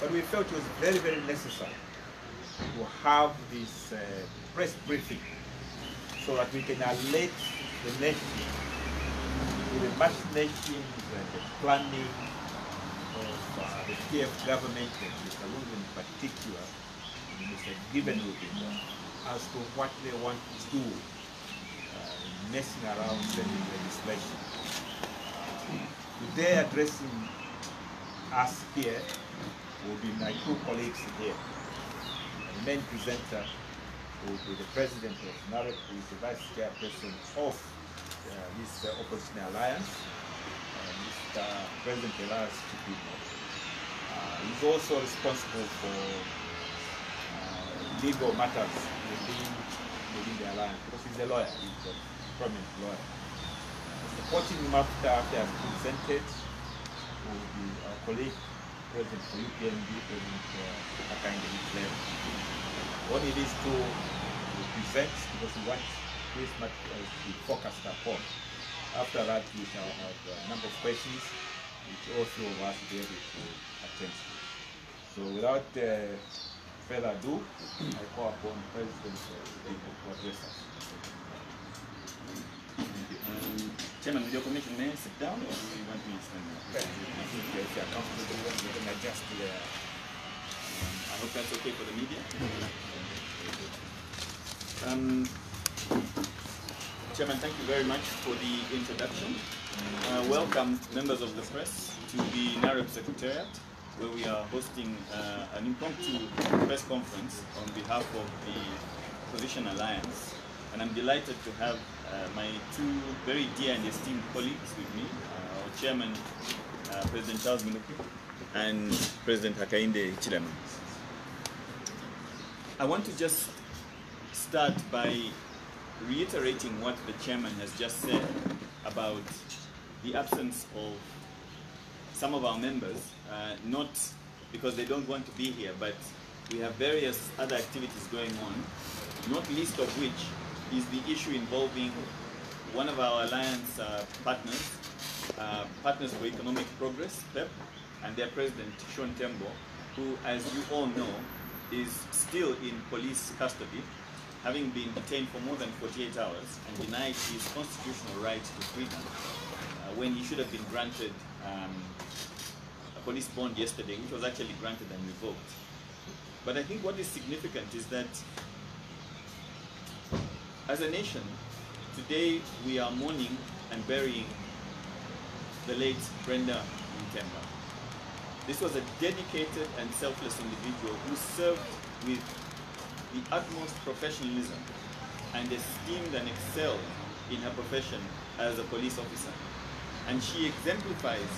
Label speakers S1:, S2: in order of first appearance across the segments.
S1: But we felt it was very, very necessary to have this press briefing so that we can alert the nation to the machinations and the planning of the TF government and Mr. Lungu in particular, and Mr. Given as to what they want to do, messing around sending legislation. Today addressing us here will be my two colleagues here. The main presenter will be the president of NAREP, who is the vice chairperson of this opposition alliance, Mr. President Elias Chipimo. He's also responsible for legal matters within the alliance, because he's a lawyer, he's a prominent lawyer. Supporting him after he has presented will be our colleague, President for UPNB, President Hakainde Hichilema. Only these two will present because we want this much to be focused upon. After that, we shall have a number of questions which all three of us will be able to attend to. So without further ado, I call upon President to address us.
S2: Chairman, with your permission, may I sit down or do you want me to stand up?
S1: I think if you are comfortable, you can adjust the...
S2: I hope that's okay for the media. Chairman, thank you very much for the introduction. Welcome, members of the press, to the NAREP Secretariat, where we are hosting an impromptu press conference on behalf of the Opposition Alliance. And I'm delighted to have my two very dear and esteemed colleagues with me, our chairman, President Charles Minuku, and President Hakainde Hichilema. I want to just start by reiterating what the chairman has just said about the absence of some of our members, not because they don't want to be here, but we have various other activities going on, not least of which is the issue involving one of our alliance partners, Partners for Economic Progress, PEP, and their president, Sean Tembo, who, as you all know, is still in police custody, having been detained for more than 48 hours and denied his constitutional right to freedom when he should have been granted a police bond yesterday, which was actually granted and revoked. But I think what is significant is that as a nation, today we are mourning and burying the late Brenda Mthemba. This was a dedicated and selfless individual who served with the utmost professionalism and esteemed and excelled in her profession as a police officer. And she exemplifies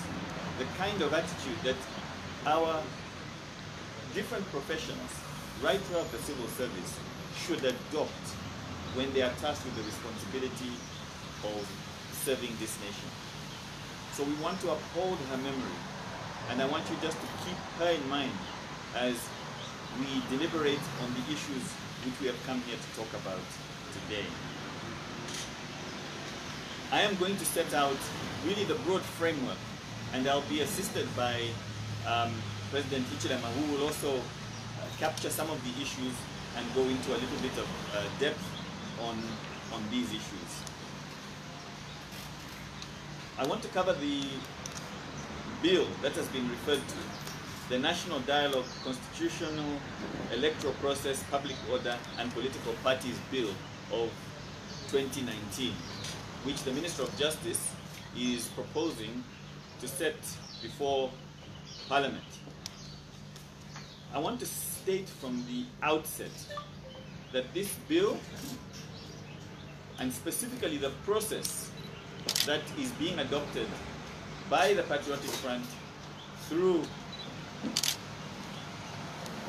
S2: the kind of attitude that our different professions right throughout the civil service should adopt when they are tasked with the responsibility of serving this nation. So we want to uphold her memory, and I want you just to keep her in mind as we deliberate on the issues which we have come here to talk about today. I am going to set out really the broad framework, and I'll be assisted by President Hichilema, who will also capture some of the issues and go into a little bit of depth on these issues. I want to cover the bill that has been referred to, the National Dialogue Constitutional Electoral Process, Public Order and Political Parties Bill of 2019, which the Minister of Justice is proposing to set before Parliament. I want to state from the outset that this bill, and specifically the process that is being adopted by the Patriotic Front through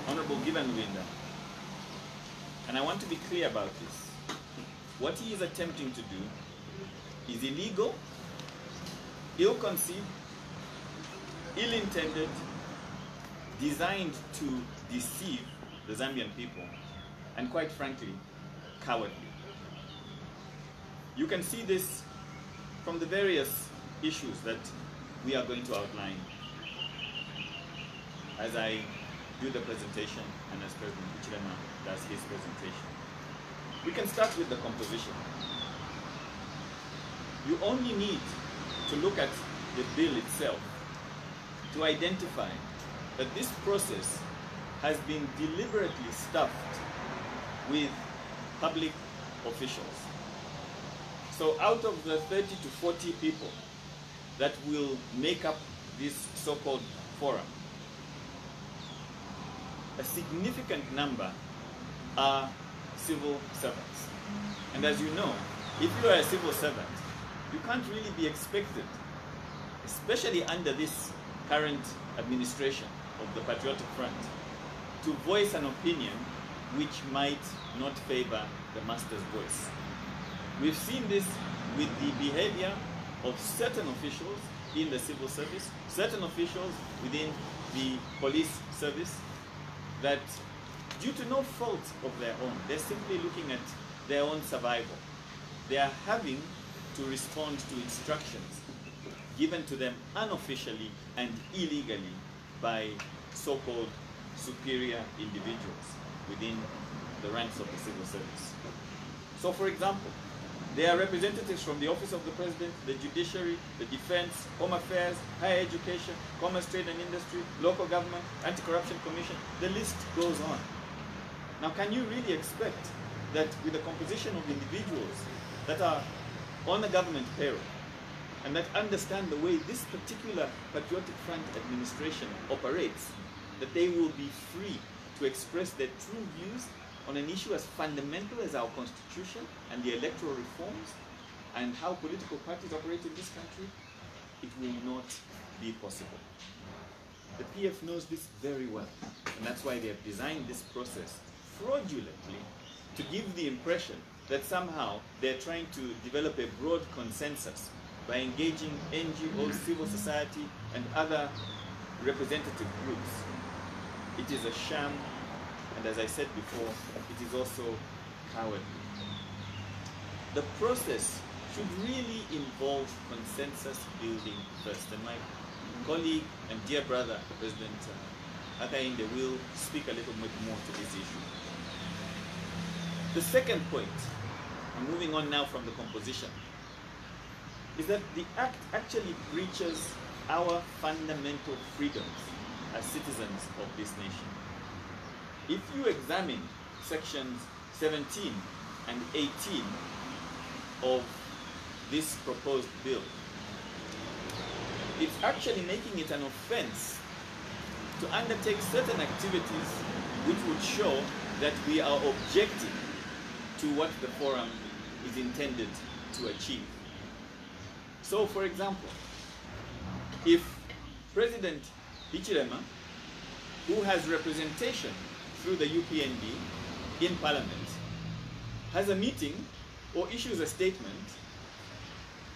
S2: Honorable Given Lwinda, and I want to be clear about this. What he is attempting to do is illegal, ill-conceived, ill-intended, designed to deceive the Zambian people, and quite frankly, cowardly. You can see this from the various issues that we are going to outline as I do the presentation, and as President Hichilema does his presentation. We can start with the composition. You only need to look at the bill itself to identify that this process has been deliberately stuffed with public officials. So out of the 30 to 40 people that will make up this so-called forum, a significant number are civil servants. And as you know, if you are a civil servant, you can't really be expected, especially under this current administration of the Patriotic Front, to voice an opinion which might not favor the master's voice. We've seen this with the behavior of certain officials in the civil service, certain officials within the police service, that due to no fault of their own, they're simply looking at their own survival. They are having to respond to instructions given to them unofficially and illegally by so-called superior individuals within the ranks of the civil service. So for example, there are representatives from the Office of the President, the Judiciary, the Defense, Home Affairs, Higher Education, Commerce, Trade and Industry, Local Government, Anti-Corruption Commission, the list goes on. Now can you really expect that with the composition of individuals that are on the government payroll and that understand the way this particular Patriotic Front administration operates, that they will be free to express their true views on an issue as fundamental as our constitution and the electoral reforms and how political parties operate in this country? It will not be possible. The PF knows this very well, and that's why they have designed this process fraudulently to give the impression that somehow they're trying to develop a broad consensus by engaging NGOs, civil society, and other representative groups. It is a sham, and as I said before, it is also cowardly. The process should really involve consensus building first, and my colleague and dear brother, President Hakainde, will speak a little bit more to this issue. The second point, I'm moving on now from the composition, is that the act actually breaches our fundamental freedoms as citizens of this nation. If you examine sections 17 and 18 of this proposed bill, it's actually making it an offense to undertake certain activities which would show that we are objecting to what the forum is intended to achieve. So, for example, if President Hichilema, who has representation through the UPND in Parliament, has a meeting or issues a statement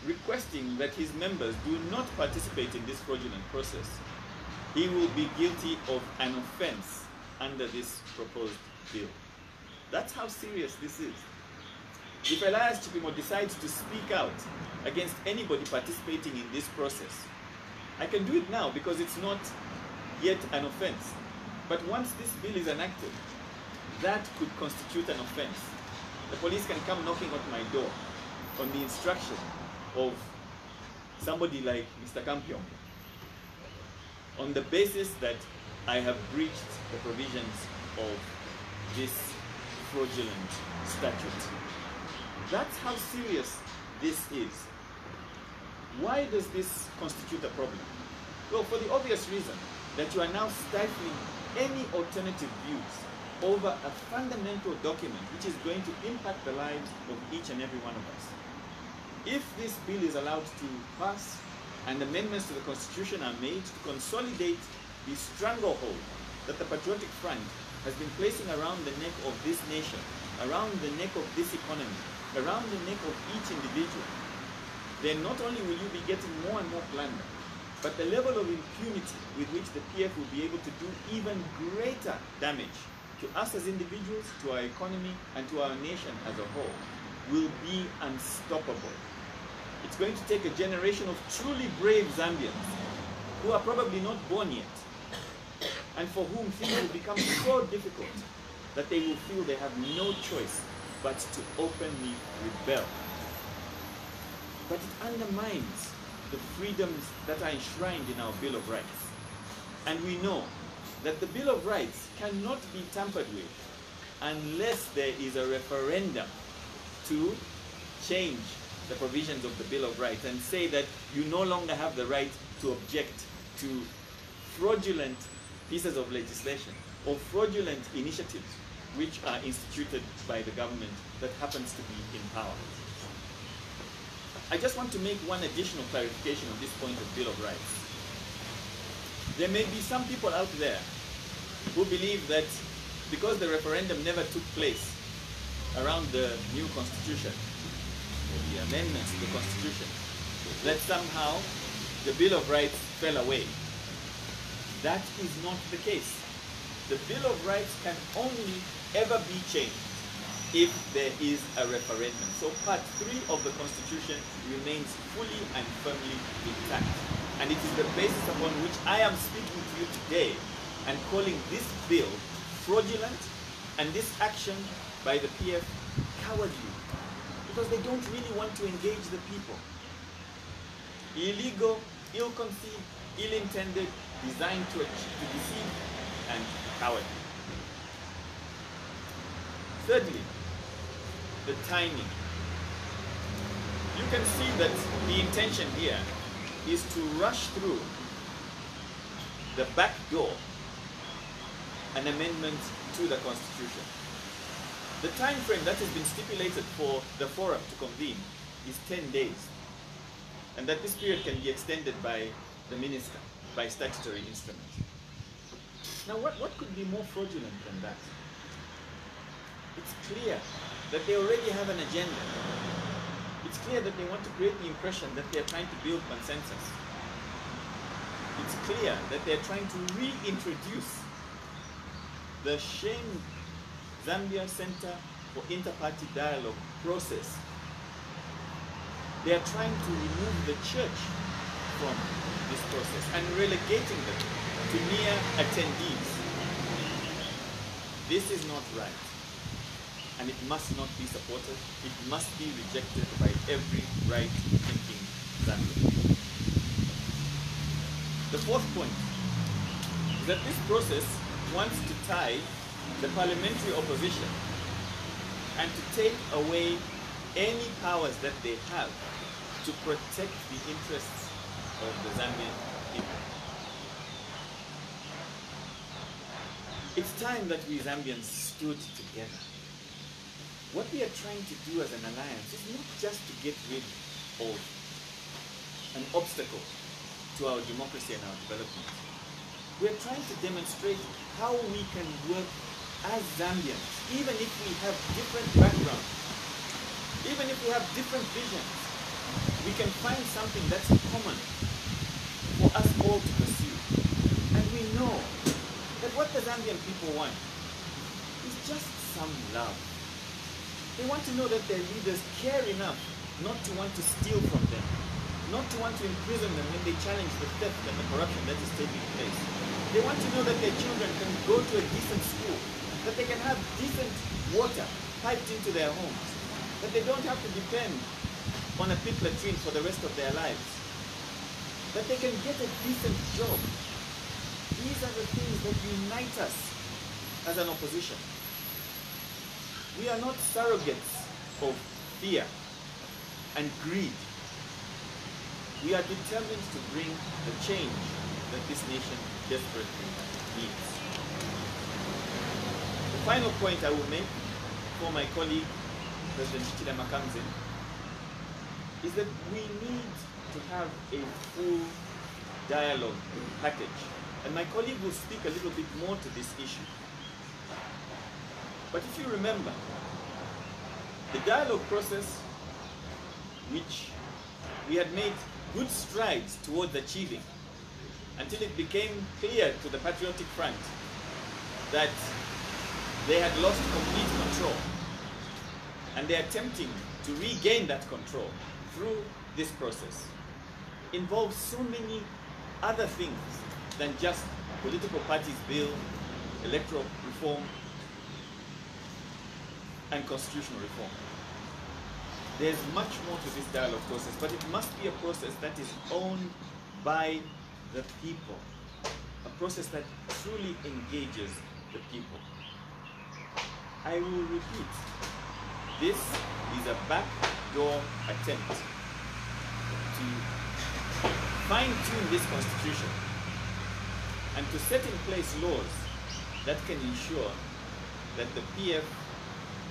S2: requesting that his members do not participate in this fraudulent process, he will be guilty of an offense under this proposed bill. That's how serious this is. If Elias Chipimo decides to speak out against anybody participating in this process, I can do it now because it's not yet an offense. But once this bill is enacted, that could constitute an offense. The police can come knocking at my door on the instruction of somebody like Mr. Campion on the basis that I have breached the provisions of this fraudulent statute. That's how serious this is. Why does this constitute a problem? Well, for the obvious reason that you are now stifling any alternative views over a fundamental document which is going to impact the lives of each and every one of us. If this bill is allowed to pass and amendments to the Constitution are made to consolidate the stranglehold that the Patriotic Front has been placing around the neck of this nation, around the neck of this economy, around the neck of each individual, then not only will you be getting more and more plunder, but the level of impunity with which the PF will be able to do even greater damage to us as individuals, to our economy, and to our nation as a whole will be unstoppable. It's going to take a generation of truly brave Zambians who are probably not born yet and for whom things will become so difficult that they will feel they have no choice but to openly rebel. But it undermines the freedoms that are enshrined in our Bill of Rights. And we know that the Bill of Rights cannot be tampered with unless there is a referendum to change the provisions of the Bill of Rights and say that you no longer have the right to object to fraudulent pieces of legislation or fraudulent initiatives which are instituted by the government that happens to be in power. I just want to make one additional clarification on this point of Bill of Rights. There may be some people out there who believe that because the referendum never took place around the new constitution, or the amendments to the constitution, that somehow the Bill of Rights fell away. That is not the case. The Bill of Rights can only ever be changed if there is a referendum. So Part 3 of the Constitution remains fully and firmly intact. And it is the basis upon which I am speaking to you today and calling this bill fraudulent and this action by the PF cowardly, because they don't really want to engage the people. Illegal, ill-conceived, ill-intended, designed to deceive, and cowardly. Thirdly, the timing. You can see that the intention here is to rush through the back door an amendment to the Constitution. The time frame that has been stipulated for the forum to convene is 10 days, and that this period can be extended by the minister by statutory instrument. Now, what could be more fraudulent than that? It's clear that they already have an agenda. It's clear that they want to create the impression that they're trying to build consensus. It's clear that they're trying to reintroduce the Sheng Zambia Center for Inter-Party Dialogue process. They are trying to remove the church from this process and relegating them to mere attendees. This is not right, and it must not be supported. It must be rejected by every right-thinking Zambian. The fourth point is that this process wants to tie the parliamentary opposition and to take away any powers that they have to protect the interests of the Zambian people. It's time that we Zambians stood together. What we are trying to do as an alliance is not just to get rid of an obstacle to our democracy and our development. We are trying to demonstrate how we can work as Zambians, even if we have different backgrounds, even if we have different visions. We can find something that's common for us all to pursue. And we know that what the Zambian people want is just some love. They want to know that their leaders care enough not to want to steal from them, not to want to imprison them when they challenge the theft and the corruption that is taking place. They want to know that their children can go to a decent school, that they can have decent water piped into their homes, that they don't have to depend on a pit latrine for the rest of their lives, that they can get a decent job. These are the things that unite us as an opposition. We are not surrogates of fear and greed. We are determined to bring the change that this nation desperately needs. The final point I will make for my colleague, President Chilema Kamze, is that we need to have a full dialogue package. And my colleague will speak a little bit more to this issue. But if you remember, the dialogue process, which we had made good strides towards achieving, until it became clear to the Patriotic Front that they had lost complete control, and they are attempting to regain that control through this process, involves so many other things than just political parties bill, electoral reform, and constitutional reform. There's much more to this dialogue process, but it must be a process that is owned by the people, a process that truly engages the people. I will repeat, this is a backdoor attempt to fine-tune this constitution and to set in place laws that can ensure that the PF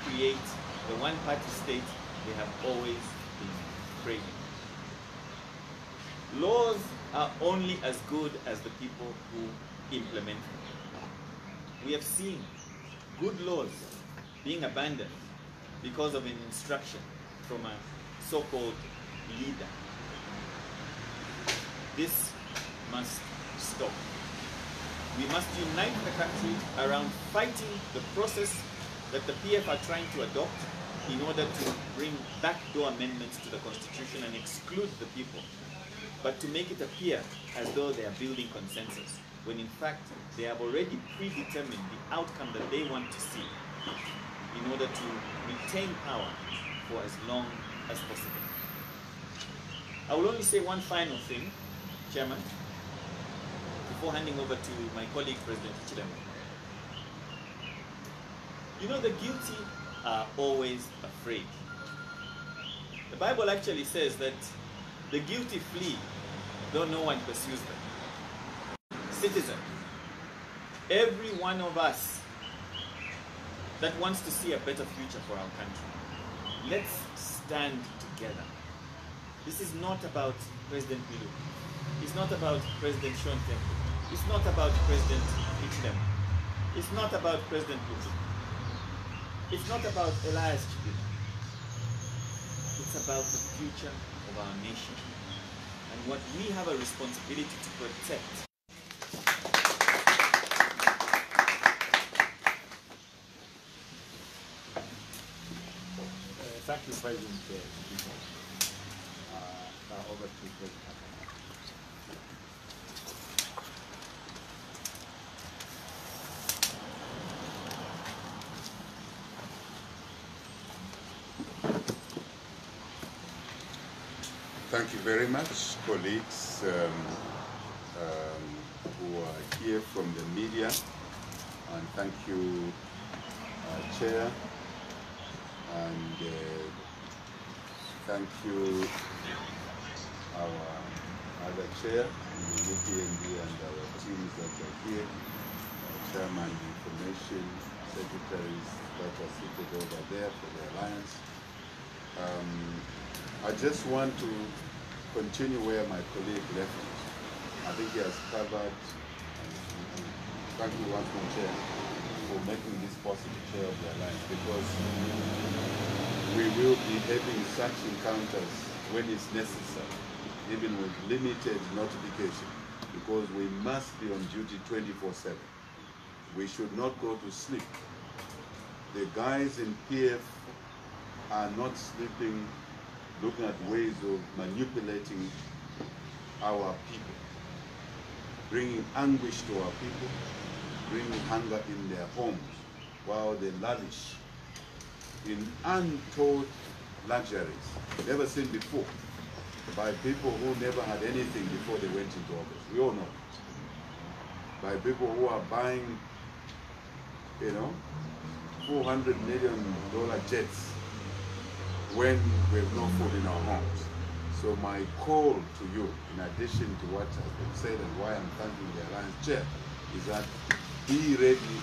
S2: create the one-party state they have always been craving. Laws are only as good as the people who implement them. We have seen good laws being abandoned because of an instruction from a so-called leader. This must stop. We must unite the country around fighting the process that the PF are trying to adopt in order to bring backdoor amendments to the Constitution and exclude the people, but to make it appear as though they are building consensus, when in fact they have already predetermined the outcome that they want to see in order to retain power for as long as possible. I will only say one final thing, Chairman, before handing over to my colleague, President Hichilema. You know, the guilty are always afraid. The Bible actually says that the guilty flee, though no one pursues them. Citizen, every one of us that wants to see a better future for our country, let's stand together. This is not about President Milu. It's not about President Sean Temple. It's not about President Hichilema. It's not about President Lutu. It's not about Elias Chibila. It's about the future of our nation and what we have a responsibility to protect.
S1: Thank you, President Chibila. Now over to President.
S3: Thank you very much, colleagues who are here from the media, and thank you, Chair, and thank you, our other Chair, the UPND, and our teams that are here, Chairman, Information, Secretaries that are seated over there for the Alliance. I just want to continue where my colleague left it. I think he has covered, and thank you once more, Chair, for making this possible, Chair of the Alliance, because we will be having such encounters when it's necessary, even with limited notification, because we must be on duty 24/7. We should not go to sleep. The guys in PF are not sleeping, looking at ways of manipulating our people, bringing anguish to our people, bringing hunger in their homes, while they lavish in untold luxuries never seen before by people who never had anything before they went into office. We all know it. By people who are buying, you know, $400 million jets when we have no food in our homes. So my call to you, in addition to what has been said and why I'm thanking the Alliance Chair, is that be ready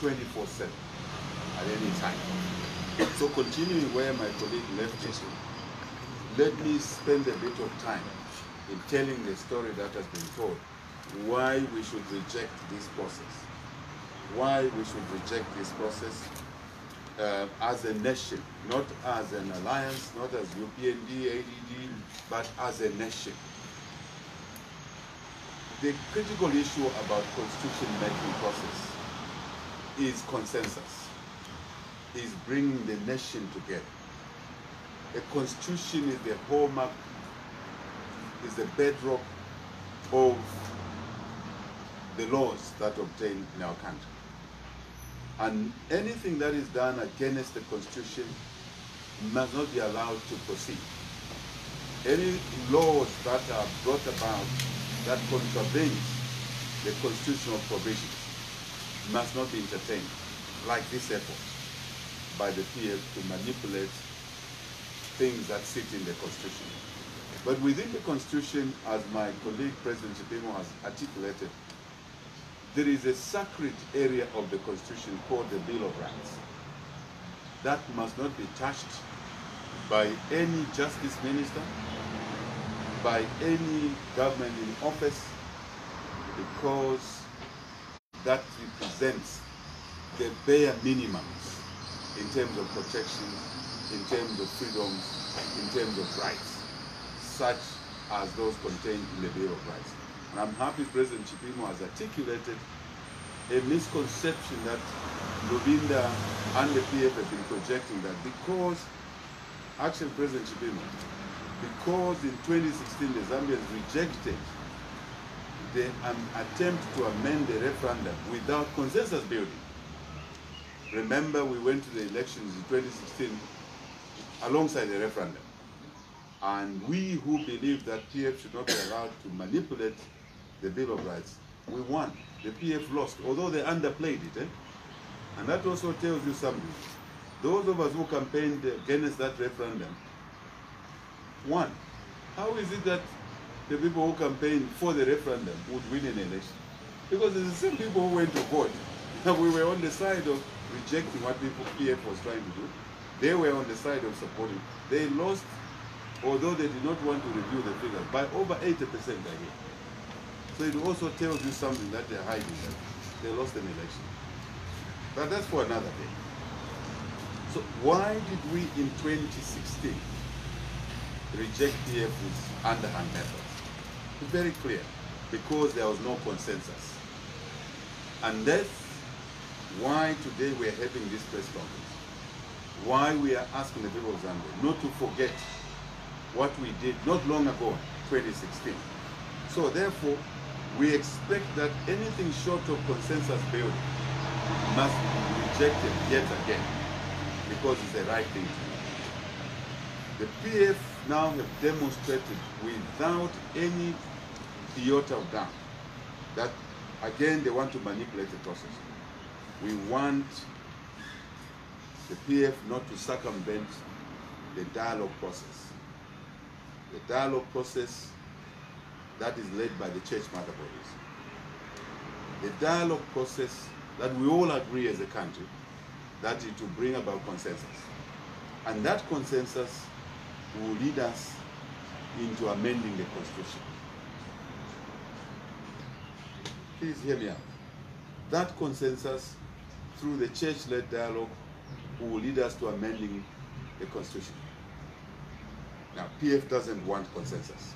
S3: 24/7 at any time. So continuing where my colleague left it, let me spend a bit of time in telling the story that has been told, why we should reject this process. Why we should reject this process as a nation, not as an alliance, not as UPND, ADD, but as a nation. The critical issue about constitution-making process is consensus, is bringing the nation together. A constitution is the hallmark, is the bedrock of the laws that obtain in our country. And anything that is done against the Constitution must not be allowed to proceed. Any laws that are brought about that contravenes the constitutional provisions must not be entertained, like this effort by the PF to manipulate things that sit in the Constitution. But within the Constitution, as my colleague President Chipimo has articulated, there is a sacred area of the Constitution called the Bill of Rights that must not be touched by any justice minister, by any government in office, because that represents the bare minimums in terms of protection, in terms of freedoms, in terms of rights, such as those contained in the Bill of Rights. And I'm happy President Chipimo has articulated a misconception that Luvinda and the PF have been projecting, that because, actually President Chipimo, because in 2016 the Zambians rejected the attempt to amend the referendum without consensus building. Remember, we went to the elections in 2016 alongside the referendum. And we who believe that PF should not be allowed to manipulate the Bill of Rights, we won. The PF lost, although they underplayed it. And that also tells you something. Those of us who campaigned against that referendum won. How is it that the people who campaigned for the referendum would win an election? Because it's the same people who went to vote. We were on the side of rejecting what PF was trying to do. They were on the side of supporting. They lost, although they did not want to review the figures, by over 80% again. So it also tells you something that they're hiding, that they lost an election. But that's for another day. So why did we in 2016 reject PF's underhand methods? It's very clear, because there was no consensus. And that's why today we're having this press conference. Why we are asking the people of Zambia not to forget what we did not long ago, 2016. So therefore, we expect that anything short of consensus building must be rejected yet again, because it's the right thing to do. The PF now have demonstrated without any iota of doubt that, again, they want to manipulate the process. We want the PF not to circumvent the dialogue process. The dialogue process that is led by the church mother bodies. The dialogue process that we all agree as a country that is to bring about consensus. And that consensus will lead us into amending the Constitution. Please hear me out. That consensus, through the church-led dialogue, will lead us to amending the Constitution. Now, PF doesn't want consensus.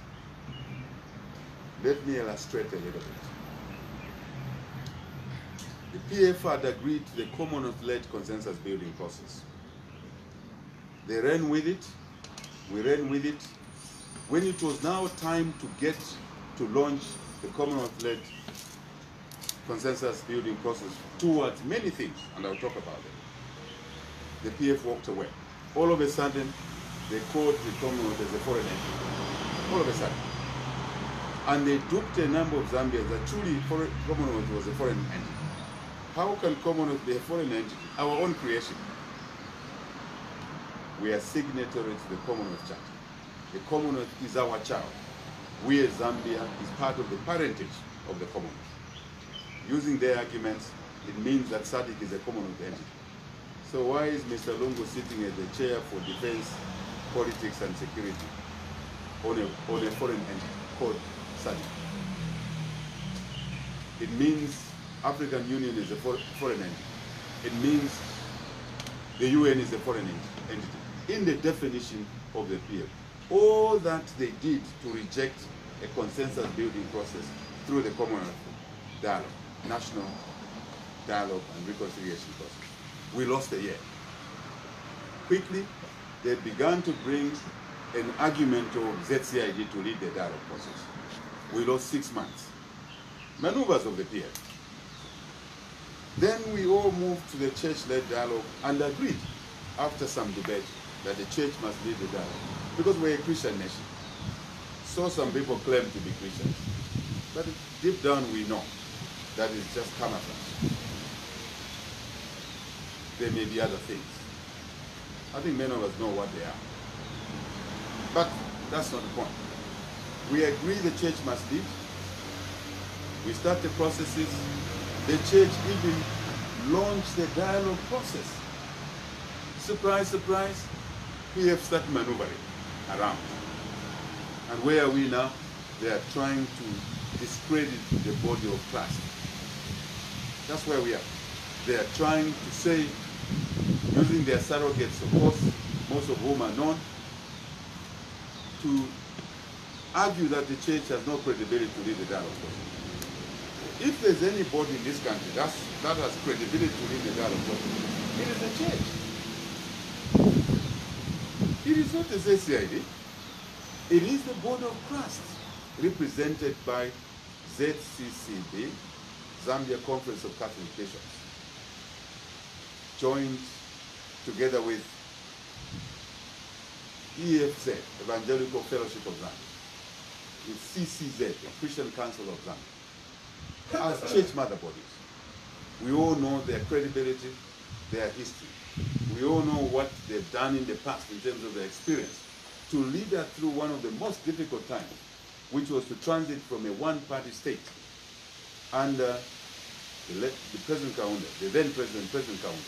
S3: Let me illustrate a little bit. The PF had agreed to the Commonwealth-led consensus building process. They ran with it, we ran with it. When it was now time to get to launch the Commonwealth-led consensus building process towards many things, and I'll talk about it, the PF walked away. All of a sudden, they called the Commonwealth as a foreign entity. All of a sudden. And they duped a number of Zambians that truly Commonwealth was a foreign entity. How can Commonwealth be a foreign entity? Our own creation. We are signatory to the Commonwealth Charter. The Commonwealth is our child. We as Zambia is part of the parentage of the Commonwealth. Using their arguments, it means that SADC is a Commonwealth entity. So why is Mr. Lungu sitting as the chair for defense, politics and security on a foreign entity called SADC? It means African Union is a foreign entity. It means the UN is a foreign entity. In the definition of the PF, all that they did to reject a consensus building process through the Commonwealth dialogue, national dialogue and reconciliation process. We lost a year. Quickly, they began to bring an argument of ZCID to lead the dialogue process. We lost 6 months. maneuvers of the PF. Then we all moved to the church-led dialogue and agreed, after some debate, that the church must lead the dialogue, because we're a Christian nation. So some people claim to be Christians, but deep down we know that it's just camouflage. There may be other things. I think many of us know what they are. But that's not the point. We agree the church must lead. We start the processes. The church even launched the dialogue process. Surprise, surprise, PF started maneuvering around. And where are we now? They are trying to discredit the body of Christ. That's where we are. They are trying to say, using their surrogates, of course, most of whom are known, to argue that the church has no credibility to lead the dialogue process. If there's anybody in this country that has credibility to lead the dialogue process, it is the church. It is not the ZCID. It is the Board of Christ, represented by ZCCB, Zambia Conference of Catholic Bishops, joined together with EFZ, Evangelical Fellowship of Zambia, with CCZ, the Christian Council of Zambia, as church mother bodies. We all know their credibility, their history. We all know what they've done in the past in terms of their experience to lead us through one of the most difficult times, which was to transit from a one-party state under the President Kaunda, the then President Kaunda,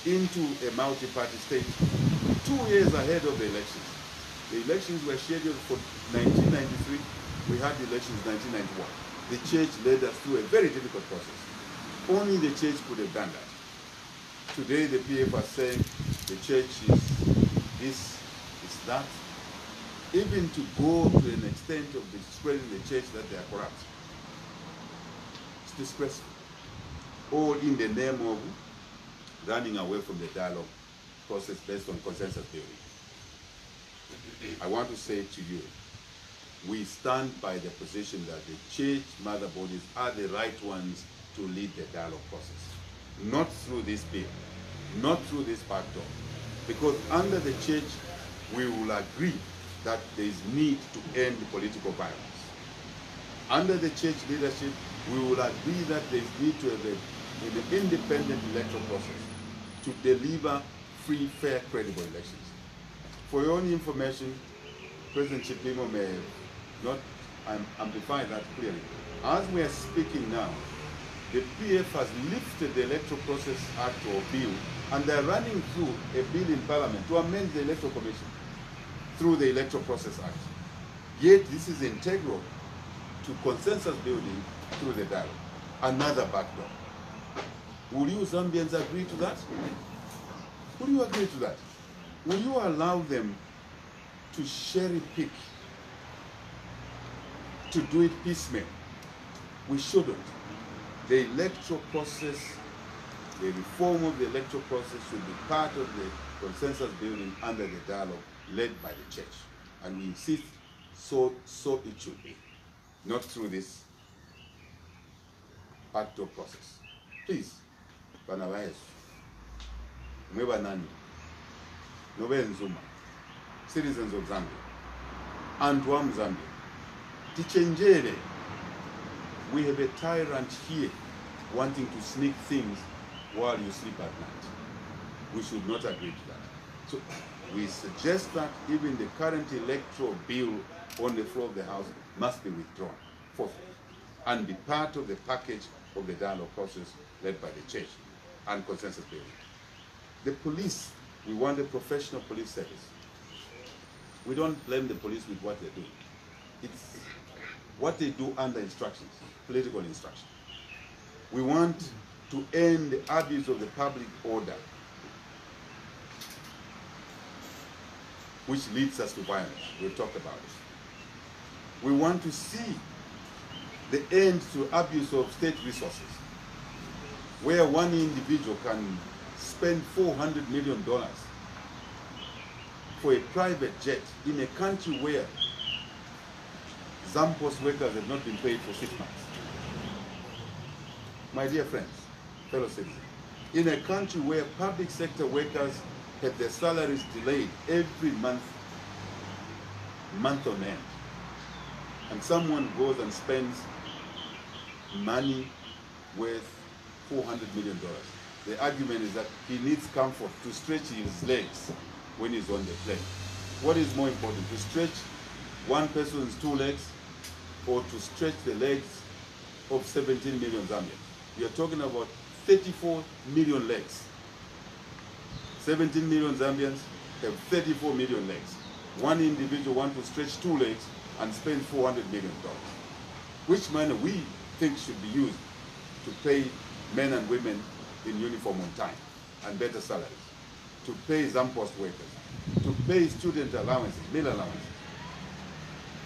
S3: into a multi-party state 2 years ahead of the elections. The elections were scheduled for 1993. We had the elections in 1991. The church led us through a very difficult process. Only the church could have done that. Today the PF are saying the church is this, is that. Even to go to an extent of discrediting the church that they are corrupt. It's disgraceful. All in the name of running away from the dialogue process based on consensus theory. I want to say to you, we stand by the position that the church mother bodies are the right ones to lead the dialogue process. Not through this bill, not through this back door. Because under the church, we will agree that there is need to end political violence. Under the church leadership, we will agree that there is need to have an independent electoral process to deliver free, fair, credible elections. For your own information, President Chipimo may not amplify that clearly. As we are speaking now, the PF has lifted the Electoral Process Act or bill, and they're running through a bill in Parliament to amend the Electoral Commission through the Electoral Process Act. Yet this is integral to consensus building through the dialogue. Another backdoor. Will you Zambians agree to that? Will you agree to that? Will you allow them to cherry pick, to do it piecemeal? We shouldn't. The electoral process, the reform of the electoral process should be part of the consensus building under the dialogue led by the church. And we insist so it should be, not through this backdoor process. Please, Banabayesu, Mweba Nani, Nobe Nzuma, citizens of Zambia, Antwam Zambia, Tichenjere, we have a tyrant here wanting to sneak things while you sleep at night. We should not agree to that. So we suggest that even the current electoral bill on the floor of the House must be withdrawn forthwith and be part of the package of the dialogue process led by the church and consensus building. The police, we want a professional police service. We don't blame the police with what they do. It's what they do under instructions, political instruction. We want to end the abuse of the public order, which leads us to violence. We've talked about it. We want to see the end to abuse of state resources, where one individual can spend $400 million for a private jet in a country where Zampos workers have not been paid for 6 months. My dear friends, fellow citizens, in a country where public sector workers have their salaries delayed every month on end, and someone goes and spends money worth $400 million, the argument is that he needs comfort to stretch his legs when he's on the plane. What is more important, to stretch one person's 2 legs or to stretch the legs of 17 million Zambians? You're talking about 34 million legs. 17 million Zambians have 34 million legs. One individual wants to stretch 2 legs and spend $400 million. Which money we think should be used to pay men and women in uniform on time and better salaries, to pay Zampost workers, to pay student allowances, meal allowances,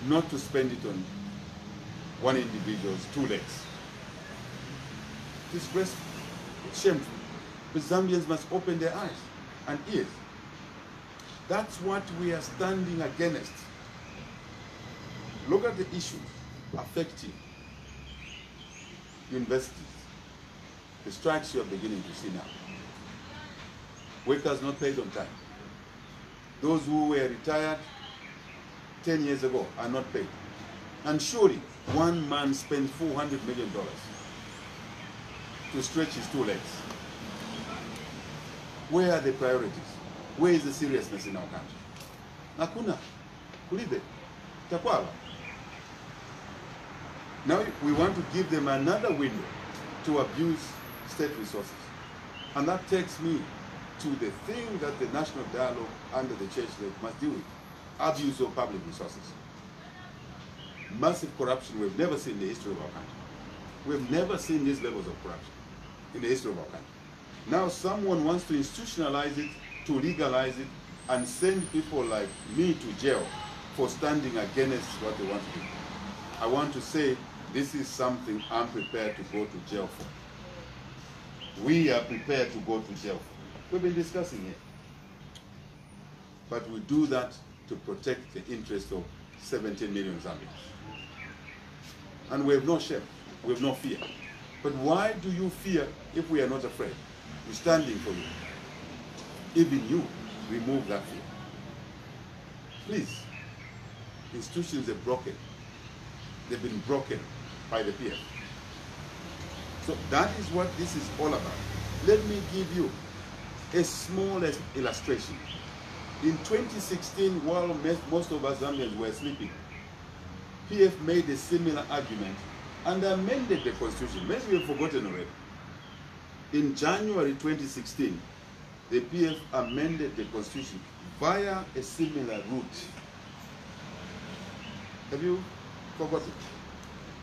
S3: not to spend it on one individual's 2 legs. Disgraceful, shameful. The Zambians must open their eyes and ears. That's what we are standing against. Look at the issues affecting universities, the strikes you are beginning to see now. Workers not paid on time. Those who were retired 10 years ago are not paid. And surely one man spent $400 million to stretch his 2 legs. Where are the priorities? Where is the seriousness in our country? Nakuna, kulibe, takwala. Now we want to give them another window to abuse state resources. And that takes me to the thing that the National Dialogue under the Church must deal with: abuse of public resources. Massive corruption we've never seen in the history of our country. We've never seen these levels of corruption in the history of our country. Now someone wants to institutionalize it, to legalize it, and send people like me to jail for standing against what they want to do. I want to say this is something I'm prepared to go to jail for. We are prepared to go to jail for. We've been discussing it. But we do that to protect the interests of 17 million Zambians. And we have no shame, we have no fear. But why do you fear if we are not afraid? We're standing for you. Even you, remove that fear. Please, institutions are broken. They've been broken by the PF. So that is what this is all about. Let me give you a small illustration. In 2016, while most of us Zambians were sleeping, PF made a similar argument and amended the constitution. Maybe you've forgotten already. In January 2016, the PF amended the constitution via a similar route. Have you forgotten?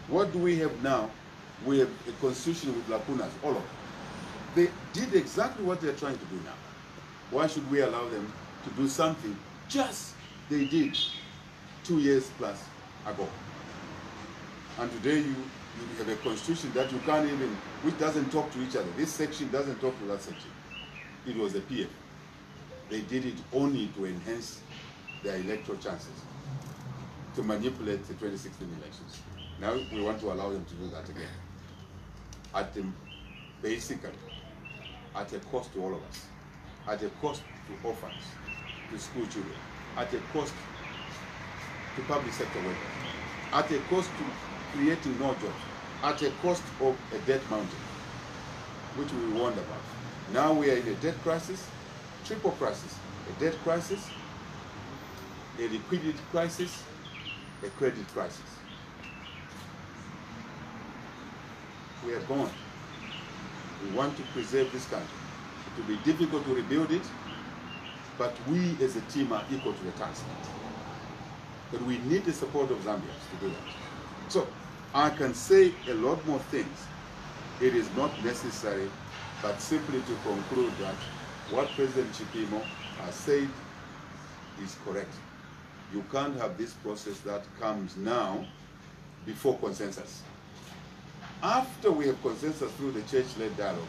S3: What do we have now? We have a constitution with lacunas, all of them. They did exactly what they're trying to do now. Why should we allow them to do something just they did 2 years plus ago? And today you have a constitution that you can't even, which doesn't talk to each other. This section doesn't talk to that section. It was a PF. They did it only to enhance their electoral chances, to manipulate the 2016 elections. Now we want to allow them to do that again. Basically, at a cost to all of us, at a cost to orphans, to school children, at a cost to public sector workers, at a cost to creating no jobs, at a cost of a debt mountain, which we warned about. Now we are in a debt crisis, triple crisis: a debt crisis, a liquidity crisis, a credit crisis. We are gone. We want to preserve this country. It will be difficult to rebuild it, but we as a team are equal to the task. But we need the support of Zambians to do that. So I can say a lot more things. It is not necessary, but simply to conclude that what President Chipimo has said is correct. You can't have this process that comes now before consensus. After we have consensus through the church-led dialogue,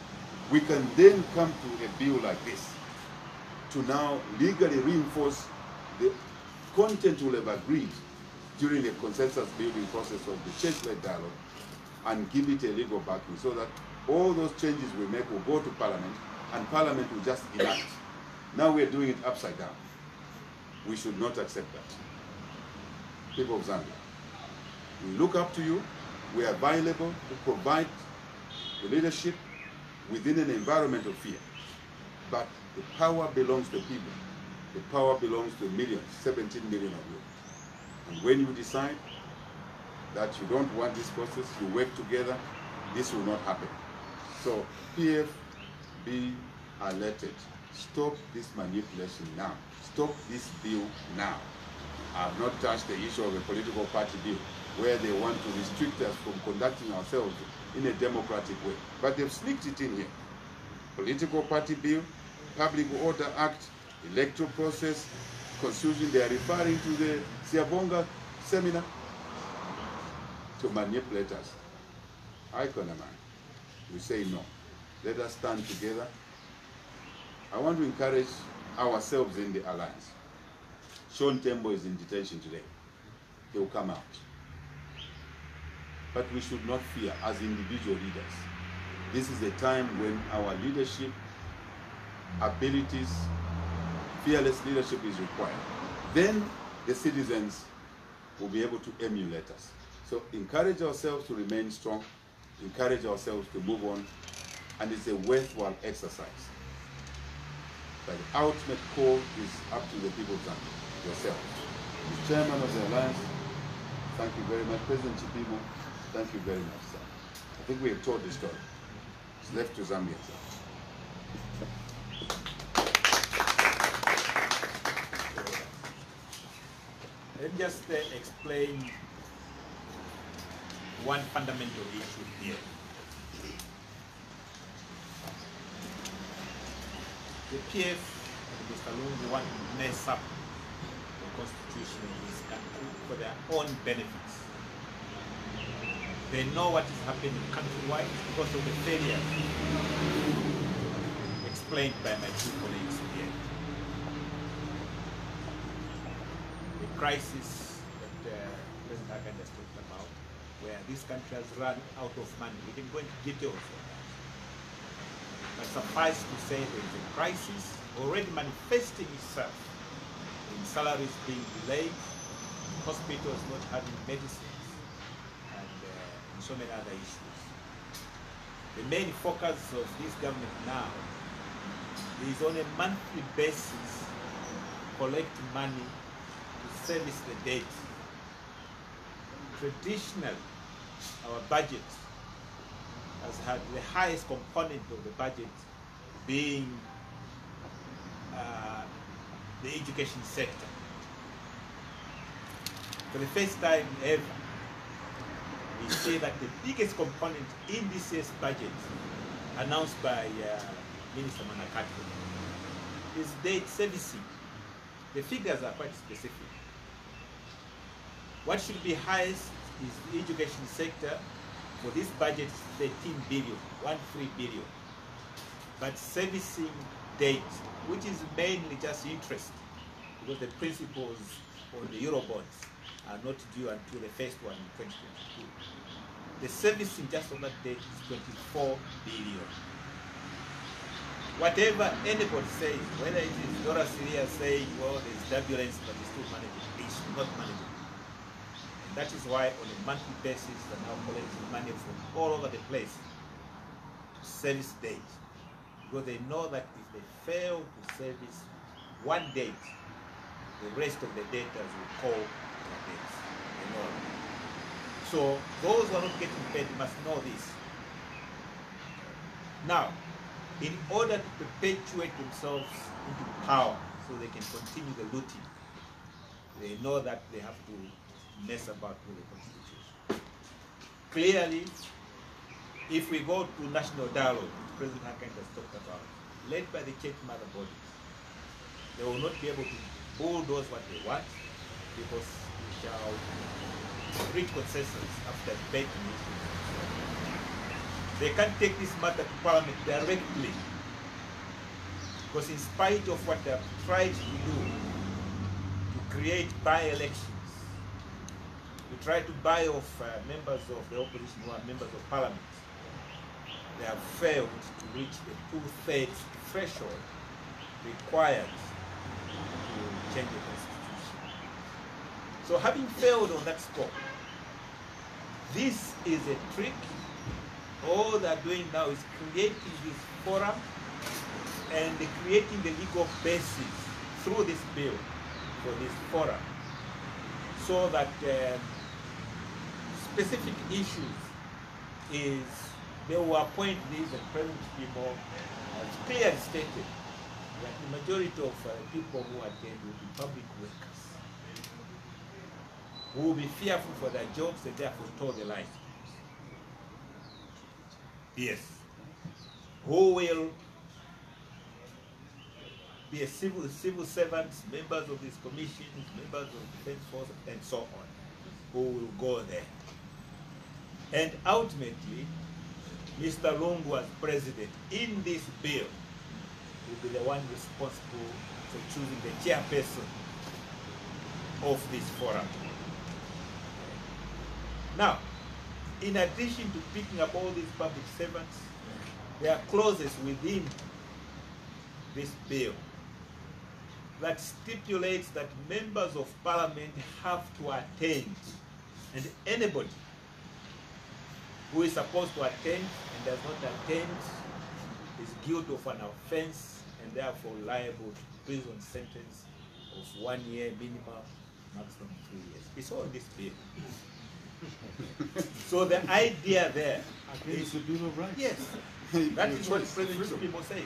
S3: we can then come to a bill like this to now legally reinforce the content we'll have agreed during the consensus building process of the church-led dialogue and give it a legal backing so that All those changes we make will go to Parliament, and Parliament will just enact. Now we're doing it upside down. We should not accept that. People of Zambia, we look up to you. We are available to provide the leadership within an environment of fear. But the power belongs to people. The power belongs to millions, 17 million of you. And when you decide that you don't want this process, you work together, this will not happen. So PF, be alerted. Stop this manipulation now. Stop this bill now. I have not touched the issue of a political party bill where they want to restrict us from conducting ourselves in a democratic way. But they've sneaked it in here. Political party bill, Public Order Act, electoral process, constitution. They are referring to the Siabonga seminar to manipulate us. We say no. Let us stand together. I want to encourage ourselves in the alliance. Sean Tembo is in detention today. He will come out. But we should not fear as individual leaders. This is a time when our leadership, abilities, fearless leadership is required. Then the citizens will be able to emulate us. So encourage ourselves to remain strong, encourage ourselves to move on, and it's a worthwhile exercise. But the ultimate call is up to the people of Zambia, yourself. The chairman of the alliance, thank you very much. President Chipimo, thank you very much, sir. I think we have told the story. It's left to Zambia, sir.
S1: Let me just explain one fundamental issue here. The PF and Mr. Lungu want to mess up the constitution in this country for their own benefits. They know what is happening countrywide because of the failure explained by my two colleagues here. The crisis that President Akande has talked about, where this country has run out of money. We can go into details on that. But suffice to say there is a crisis already manifesting itself in salaries being delayed, hospitals not having medicines, and so many other issues. The main focus of this government now is on a monthly basis collecting money to service the debt. Traditionally, our budget has had the highest component of the budget being the education sector. For the first time ever, we see that the biggest component in this year's budget, announced by Minister Manakati, is debt servicing. The figures are quite specific. What should be highest is the education sector. For this budget, 13 billion, 13 billion. But servicing debt, which is mainly just interest, because the principals on the Eurobonds are not due until the first one in 2022. The servicing just on that debt is 24 billion. Whatever anybody says, whether it is Dora Syria saying, well, there's turbulence, but it's still manageable, it's not manageable. That is why on a monthly basis they're now collecting money from all over the place to service debt. Because they know that if they fail to service one debt, the rest of the debtors will call their debts. They know that. So those who are not getting paid must know this. Now, in order to perpetuate themselves into power so they can continue the looting, they know that they have to mess about with the constitution. Clearly, if we go to national dialogue, President Akande has talked about, led by the church mother bodies, they will not be able to bulldoze what they want because we shall reach consensus after debating issues. They can't take this matter to Parliament directly because in spite of what they have tried to do to create by-elections, we try to buy off members of the opposition who are members of Parliament. they have failed to reach the two-thirds threshold required to change the constitution. So having failed on that score, this is a trick. All they're doing now is creating this forum and creating the legal basis through this bill for this forum, so that specific issues is they will appoint these and present people. It's clearly stated that the majority of people who attend will be public workers, who will be fearful for their jobs and therefore toe the line. Yes. Who will be a civil servants, members of these commissions, members of the defense force, and so on, who will go there. And ultimately, Mr. Lungu as president in this bill will be the one responsible for choosing the chairperson of this forum. Now, in addition to picking up all these public servants, there are clauses within this bill that stipulates that members of parliament have to attend, and anybody who is supposed to attend and does not attend is guilty of an offense and therefore liable to prison sentence of 1 year minimum, maximum 3 years. It's all in this bill. So the idea there is
S3: the Bill of Rights.
S1: Yes, that is what President people say.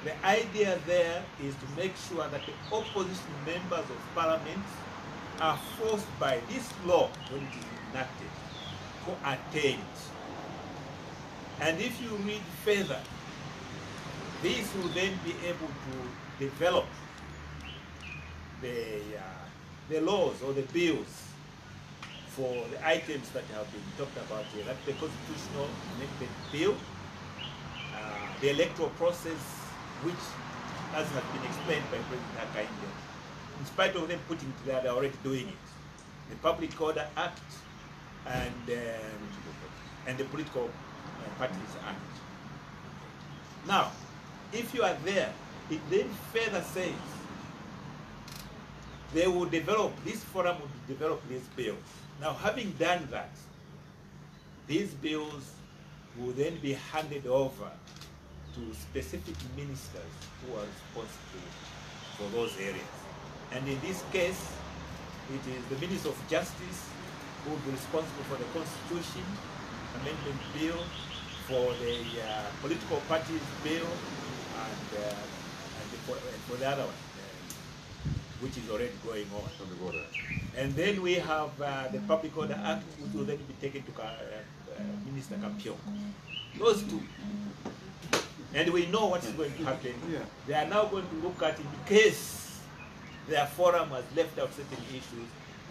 S1: The idea there is to make sure that the opposition members of parliament are forced by this law, when it is enacted, to attend. And if you read further, this will then be able to develop the laws or the bills for the items that have been talked about here. That's the constitutional amendment bill, the electoral process, which, as has been explained by President Hakainde, in spite of them putting it there, they're already doing it. The Public Order Act and the Political Parties Act. Now, if you are there, it then further says they will develop, this forum will develop these bills. Now, having done that, these bills will then be handed over to specific ministers who are responsible for those areas. And in this case, it is the Minister of Justice who will be responsible for the Constitution Amendment Bill, for the Political Parties Bill, and for the other one, which is already going on. And then we have the Public Order Act, which will then be taken to Minister Kampyongo. Those two. And we know what is going to happen.
S3: Yeah.
S1: They are now going to look at it in case their forum has left out certain issues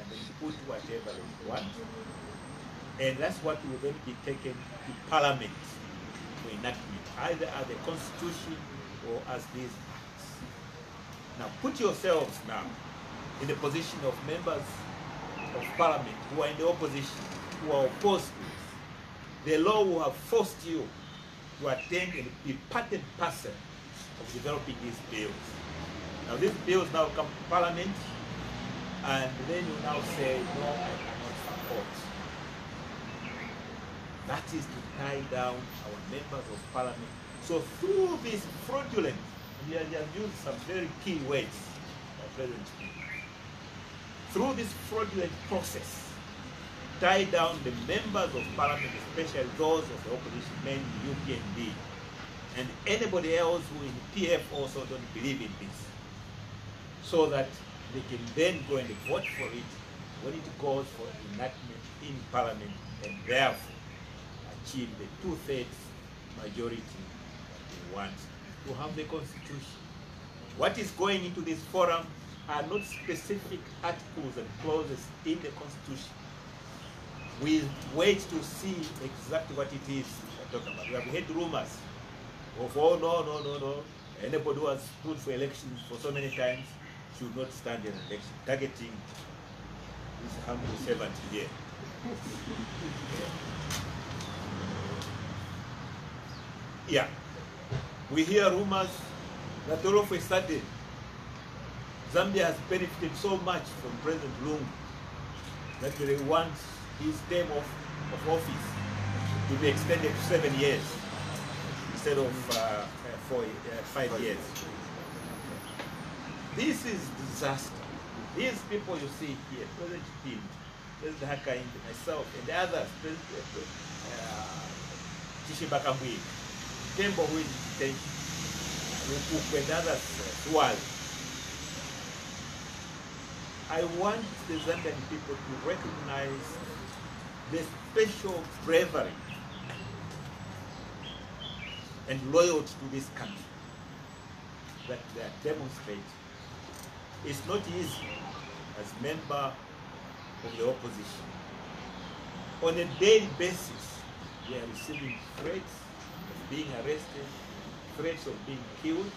S1: and then put whatever they want. And that's what will then be taken to Parliament for enactment, either as the Constitution or as these acts. Now put yourselves now in the position of members of Parliament who are in the opposition, who are opposed to this. The law will have forced you to attend and be part and parcel of developing these bills. Now these bills now come to Parliament, and then you now say, no, I cannot support. That is to tie down our members of Parliament. So through this fraudulent, and he has used some very key words, President, through this fraudulent process, tie down the members of Parliament, especially those of the opposition, mainly UPND, and anybody else who in PF also don't believe in this, so that they can then go and vote for it when it goes for enactment in Parliament, and therefore achieve the two-thirds majority that they want to have the Constitution. What is going into this forum are not specific articles and clauses in the Constitution. We wait to see exactly what it is we're talking about. We have heard rumors of, oh, no, anybody who has stood for elections for so many times should not stand in an election, targeting this humble servant here. Yeah. We hear rumors that all of a sudden Zambia has benefited so much from President Lungu that they want his term of office to be extended to 7 years instead of 5 years. This is disaster. These people you see here, President Tim, President Hakainde, myself, and the others, President Chishibakambui, Tembo who is in detention, Rukuku and others, Swal. I want the Zambian people to recognize the special bravery and loyalty to this country that they are demonstrating. It's not easy as member of the opposition. On a daily basis, we are receiving threats of being arrested, threats of being killed,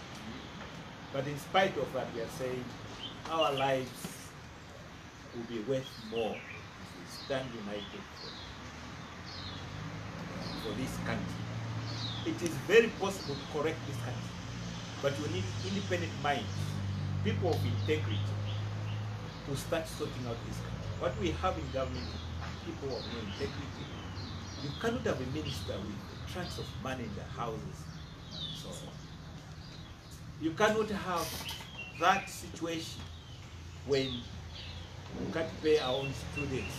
S1: but in spite of that, we are saying our lives will be worth more if we stand united for this country. It is very possible to correct this country, but we need independent minds, people of integrity, to start sorting out this country. What we have in government, people of no integrity. You cannot have a minister with trunks of money in their houses, so on. You cannot have that situation when we can't pay our own students.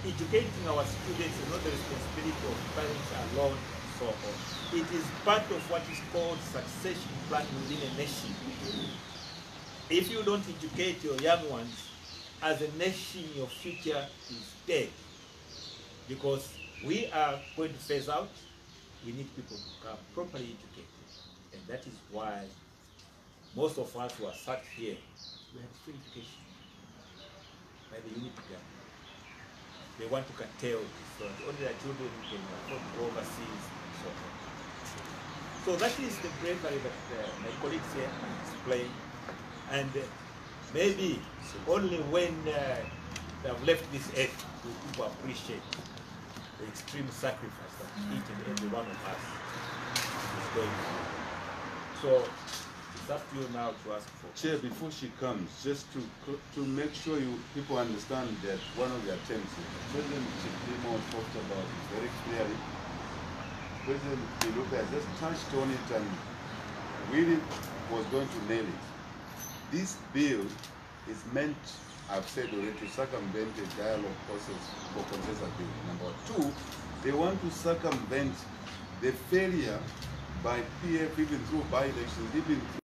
S1: Educating our students is not the responsibility of parents alone, and so on. It is part of what is called succession plan within a nation. If you don't educate your young ones, as a nation, your future is dead. Because we are going to phase out, we need people to come properly educated. And that is why most of us who are sat here, we have free education by the unity government. They want to curtail this, so only their children can afford to go overseas and so on. So that is the bravery that my colleagues here are displaying. And maybe only when they have left this earth will people appreciate the extreme sacrifice that each and every one of us is going through. So it's up to you now to ask for.
S3: Chair, before she comes, just to make sure people understand that one of the attempts, President Chipimo talked about it very clearly. President Kiluka has just touched on it and really was going to nail it. This bill is meant, I've said already, to circumvent the dialogue process for consensus bill. Number two, they want to circumvent the failure by PF even through by-elections, even through